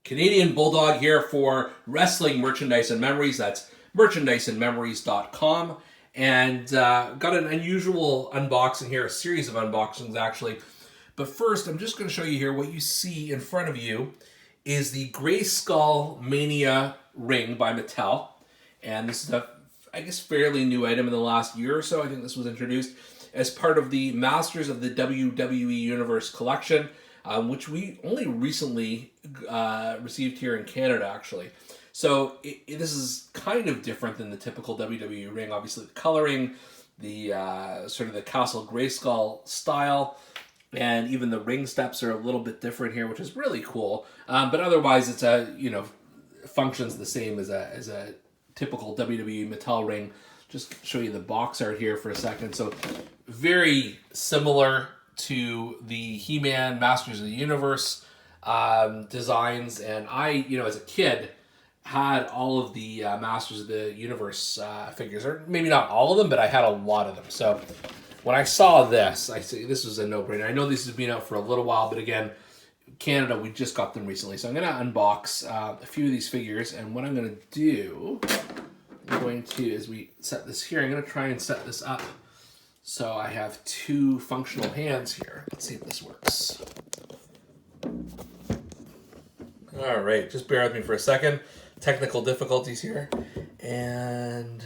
Canadian Bulldog here for Wrestling Merchandise and Memories. That's merchandiseandmemories.com. And got an unusual unboxing here, a series of unboxings actually. But first, I'm just going to show you here what you see in front of you is the Grayskull Mania ring by Mattel. And this is a, I guess, fairly new item in the last year or so. I think this was introduced as part of the Masters of the WWE Universe collection, which we only recently received here in Canada, actually. So this is kind of different than the typical WWE ring. Obviously, the coloring, the sort of the Castle Grayskull style, and even the ring steps are a little bit different here, which is really cool. But otherwise, it's functions the same as a typical WWE Mattel ring. Just show you the box art here for a second. So very similar to the He-Man Masters of the Universe designs. And I, as a kid, had all of the Masters of the Universe figures. Or maybe not all of them, but I had a lot of them. So when I saw this, I say this was a no-brainer. I know this has been out for a little while, but again, Canada, we just got them recently. So I'm going to unbox a few of these figures. And what I'm going to do, as we set this here, I'm going to try and set this up so I have two functional hands here. Let's see if this works. All right, just bear with me for a second. Technical difficulties here. And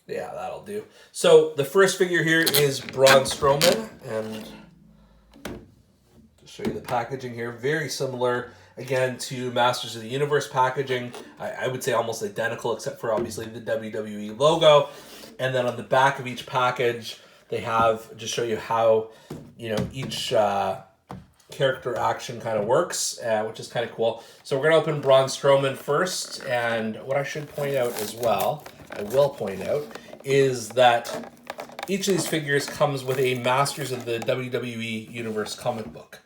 yeah, that'll do. So the first figure here is Braun Strowman. And to show you the packaging here, very similar, again, to Masters of the Universe packaging. I would say almost identical, except for obviously the WWE logo. And then on the back of each package, they have, just show you how, each character action kind of works, which is kind of cool. So we're going to open Braun Strowman first. And what I should point out as well, I will point out, is that each of these figures comes with a Masters of the WWE Universe comic book.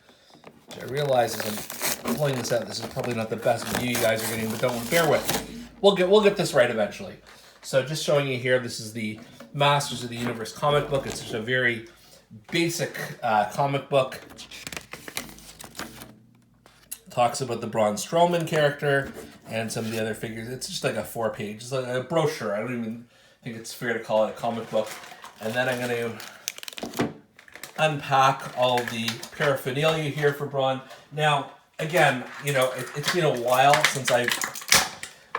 Which I realize as I'm pulling this out, this is probably not the best view you guys are getting, but don't bear with me. We'll get this right eventually. So just showing you here, this is the Masters of the Universe comic book. It's just a very basic comic book. Talks about the Braun Strowman character and some of the other figures. It's just like a 4-page, it's like a brochure. I don't even think it's fair to call it a comic book. And then I'm going to unpack all the paraphernalia here for Braun. Now, again, it's been a while since I've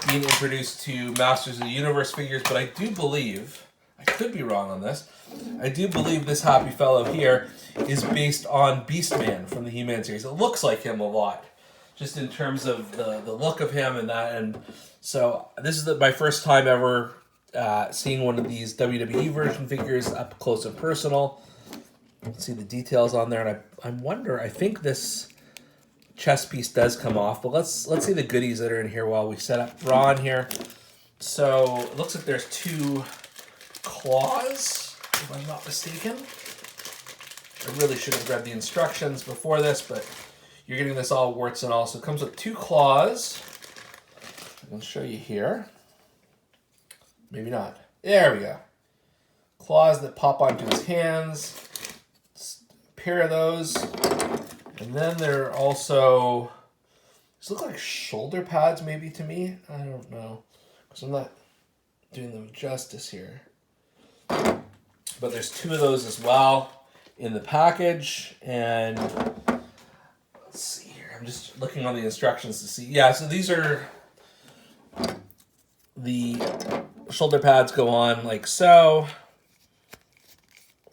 been introduced to Masters of the Universe figures, but I do believe, I could be wrong on this, I do believe this happy fellow here is based on Beastman from the He-Man series. It looks like him a lot, just in terms of the look of him and that. And so this is my first time ever seeing one of these WWE version figures up close and personal. Let's see the details on there, and I think this chest piece does come off, but let's see the goodies that are in here while we set up Braun here. So it looks like there's 2 claws, if I'm not mistaken. I really should have read the instructions before this, but you're getting this all warts and all. So it comes with 2 claws. I'll show you here. Maybe not. There we go. Claws that pop onto his hands. A pair of those. And then there are also, these look like shoulder pads maybe to me. I don't know, because I'm not doing them justice here. But there's 2 of those as well in the package. And let's see here. I'm just looking on the instructions to see. Yeah, so these are, the shoulder pads go on like so.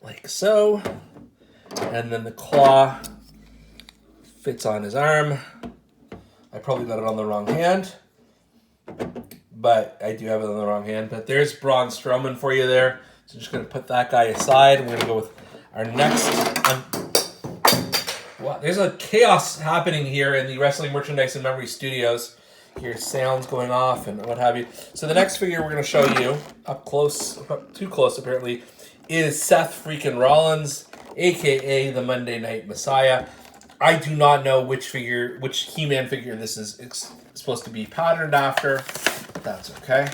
Like so. And then the claw fits on his arm. I probably got it on the wrong hand, but I do have it on the wrong hand. But there's Braun Strowman for you there. So I'm just going to put that guy aside. We're going to go with our next. Wow, there's a chaos happening here in the Wrestling Merchandise and Memory Studios. Hear sounds going off and what have you. So the next figure we're going to show you, up close, too close apparently, is Seth freaking Rollins, a.k.a. the Monday Night Messiah. I do not know which He-Man figure this is supposed to be patterned after, but that's okay.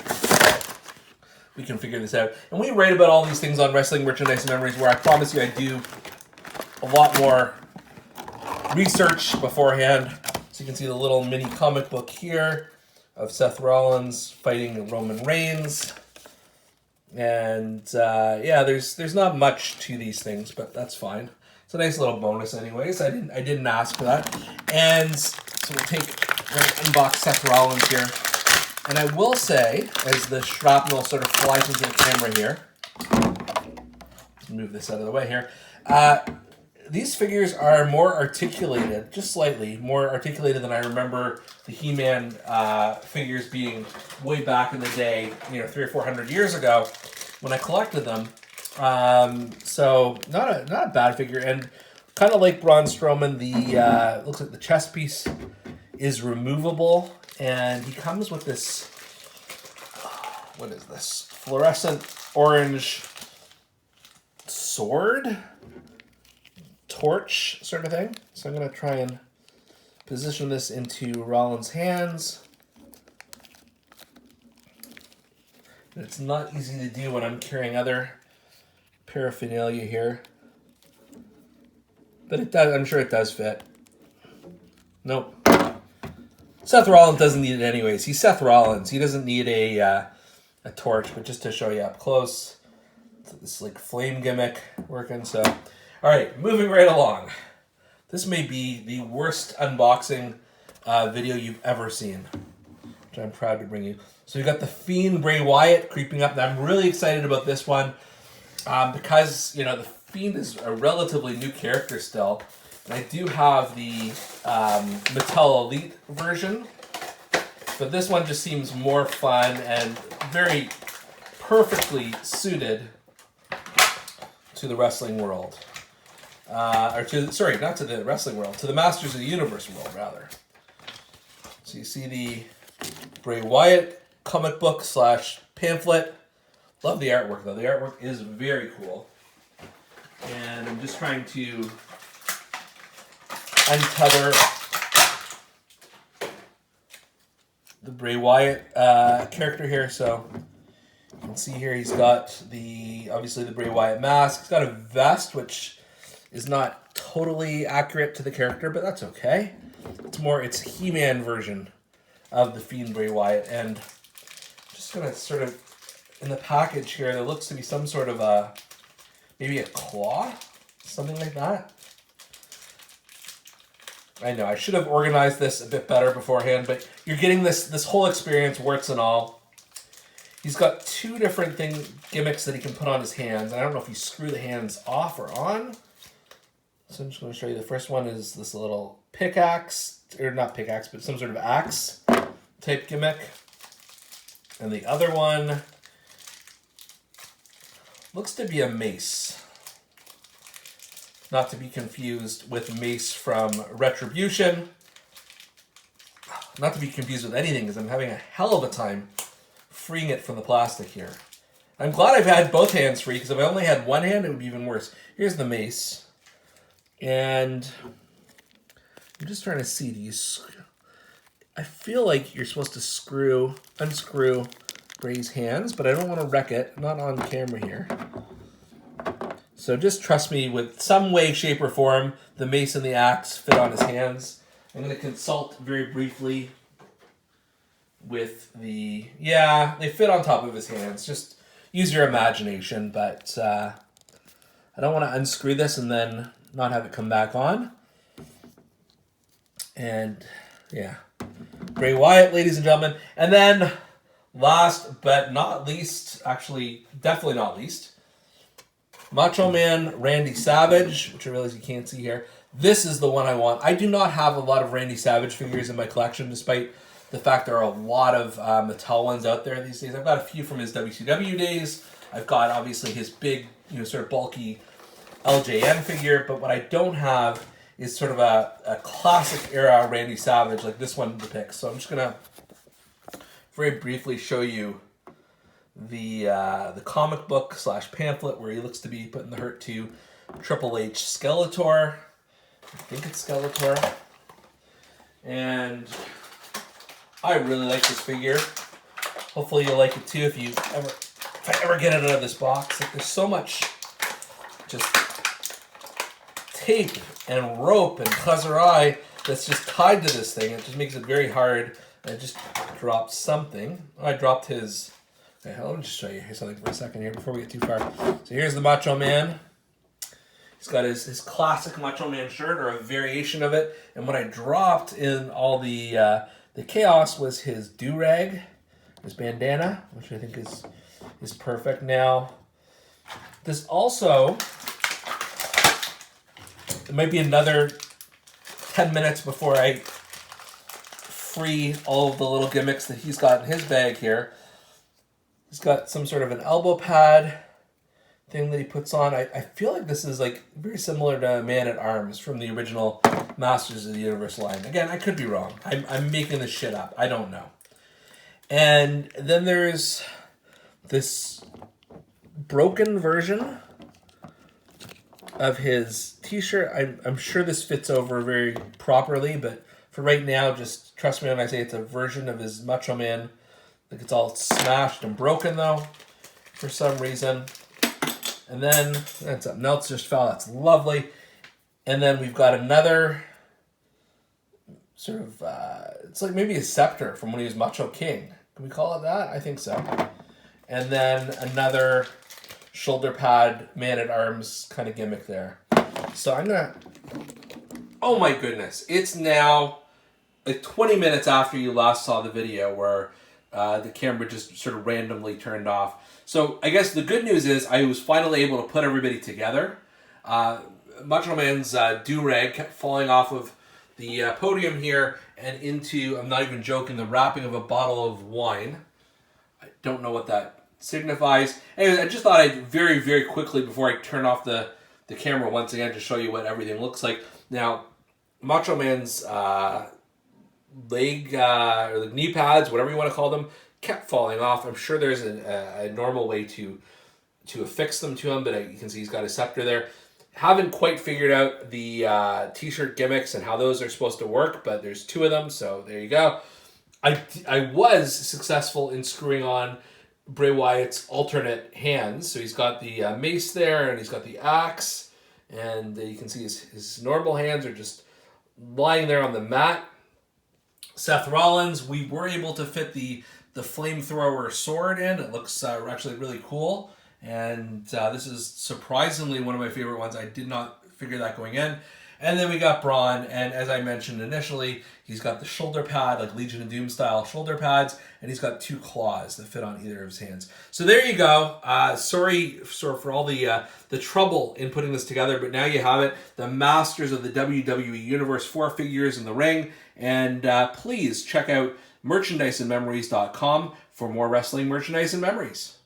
We can figure this out. And we write about all these things on Wrestling Merchandise and Memories, where I promise you I do a lot more research beforehand. So you can see the little mini comic book here of Seth Rollins fighting Roman Reigns. And yeah, there's not much to these things, but that's fine. It's a nice little bonus anyways. I didn't ask for that. And so we'll unbox Seth Rollins here. And I will say, as the shrapnel sort of flies into the camera here, let's move this out of the way here. These figures are more articulated, just slightly more articulated than I remember the He-Man figures being way back in the day, 300 or 400 years ago when I collected them. So not a bad figure, and kind of like Braun Strowman, the looks like the chest piece is removable, and he comes with this. What is this? Fluorescent orange sword. Torch sort of thing. So I'm going to try and position this into Rollins' hands. And it's not easy to do when I'm carrying other paraphernalia here. But it does. I'm sure it does fit. Nope. Seth Rollins doesn't need it anyways. He's Seth Rollins. He doesn't need a torch, but just to show you up close. This like flame gimmick working, so... All right, moving right along. This may be the worst unboxing video you've ever seen, which I'm proud to bring you. So we got the Fiend Bray Wyatt creeping up. Now I'm really excited about this one because, the Fiend is a relatively new character still. And I do have the Mattel Elite version, but this one just seems more fun and very perfectly suited to the wrestling world. Not to the wrestling world, to the Masters of the Universe world, rather. So you see the Bray Wyatt comic book / pamphlet. Love the artwork, though. The artwork is very cool. And I'm just trying to untether the Bray Wyatt character here. So you can see here he's got obviously the Bray Wyatt mask. He's got a vest, which is not totally accurate to the character, but that's okay. It's He-Man version of the Fiend Bray Wyatt, and I'm just gonna sort of, in the package here, there looks to be some sort of maybe a claw, something like that. I know, I should have organized this a bit better beforehand, but you're getting this whole experience, warts and all. He's got two different gimmicks that he can put on his hands, and I don't know if you screw the hands off or on. So I'm just going to show you. The first one is this little pickaxe, or not pickaxe, but some sort of axe type gimmick. And the other one looks to be a mace. Not to be confused with Mace from Retribution. Not to be confused with anything, because I'm having a hell of a time freeing it from the plastic here. I'm glad I've had both hands free, because if I only had one hand, it would be even worse. Here's the mace. And I'm just trying to see, I feel like you're supposed to unscrew Bray's hands, but I don't want to wreck it. Not on camera here. So just trust me, with some way, shape, or form, the mace and the axe fit on his hands. I'm going to consult very briefly with yeah, they fit on top of his hands. Just use your imagination, but I don't want to unscrew this and then not have it come back on. And yeah, Bray Wyatt, ladies and gentlemen. And then last but not least, actually definitely not least, Macho Man Randy Savage, which I realize you can't see here. This is the one I want. I do not have a lot of Randy Savage figures in my collection, despite the fact there are a lot of Mattel ones out there these days. I've got a few from his WCW days. I've got obviously his big, sort of bulky LJN figure, but what I don't have is sort of a classic era Randy Savage like this one depicts. So I'm just gonna very briefly show you the comic book / pamphlet where he looks to be putting the hurt to Triple H Skeletor. I think it's Skeletor. And I really like this figure. Hopefully you'll like it too if I ever get it out of this box. Like, there's so much just tape and rope and chazarai that's just tied to this thing. It just makes it very hard. I just dropped something. Oh, I dropped his... Okay, let me just show you something for a second here before we get too far. So here's the Macho Man. He's got his classic Macho Man shirt, or a variation of it. And what I dropped in all the chaos was his do-rag, his bandana, which I think is perfect. Now, this also, it might be another 10 minutes before I free all of the little gimmicks that he's got in his bag here. He's got some sort of an elbow pad thing that he puts on. I feel like this is like very similar to Man at Arms from the original Masters of the Universe line. Again, I could be wrong. I'm making this shit up. I don't know. And then there's this broken version of his t-shirt. I'm sure this fits over very properly, but for right now, just trust me when I say it's a version of his Macho Man. Like, it's all smashed and broken though, for some reason. And then that's something else just fell. That's lovely. And then we've got another sort of, it's like maybe a scepter from when he was Macho King. Can we call it that? I think so. And then another shoulder pad, Man at Arms kind of gimmick there. So I'm gonna, oh my goodness. It's now like 20 minutes after you last saw the video where the camera just sort of randomly turned off. So I guess the good news is I was finally able to put everybody together. Macho Man's do-rag kept falling off of the podium here and into, I'm not even joking, the wrapping of a bottle of wine. I don't know what that signifies. Anyway, I just thought I'd very, very quickly, before I turn off the camera once again, to show you what everything looks like. Now, Macho Man's leg or the knee pads, whatever you want to call them, kept falling off. I'm sure there's a normal way to affix them to him, but you can see he's got a scepter there. Haven't quite figured out the t-shirt gimmicks and how those are supposed to work, but there's two of them, so there you go. I was successful in screwing on Bray Wyatt's alternate hands. So he's got the mace there, and he's got the axe, and you can see his normal hands are just lying there on the mat. Seth Rollins, we were able to fit the flamethrower sword in. It looks actually really cool. And this is surprisingly one of my favorite ones. I did not figure that going in. And then we got Braun, and as I mentioned initially, he's got the shoulder pad, like Legion of Doom style shoulder pads, and he's got two claws that fit on either of his hands. So there you go. Sorry for all the trouble in putting this together, but now you have it. The Masters of the WWE Universe 4 figures in the ring. And please check out merchandiseandmemories.com for more wrestling merchandise and memories.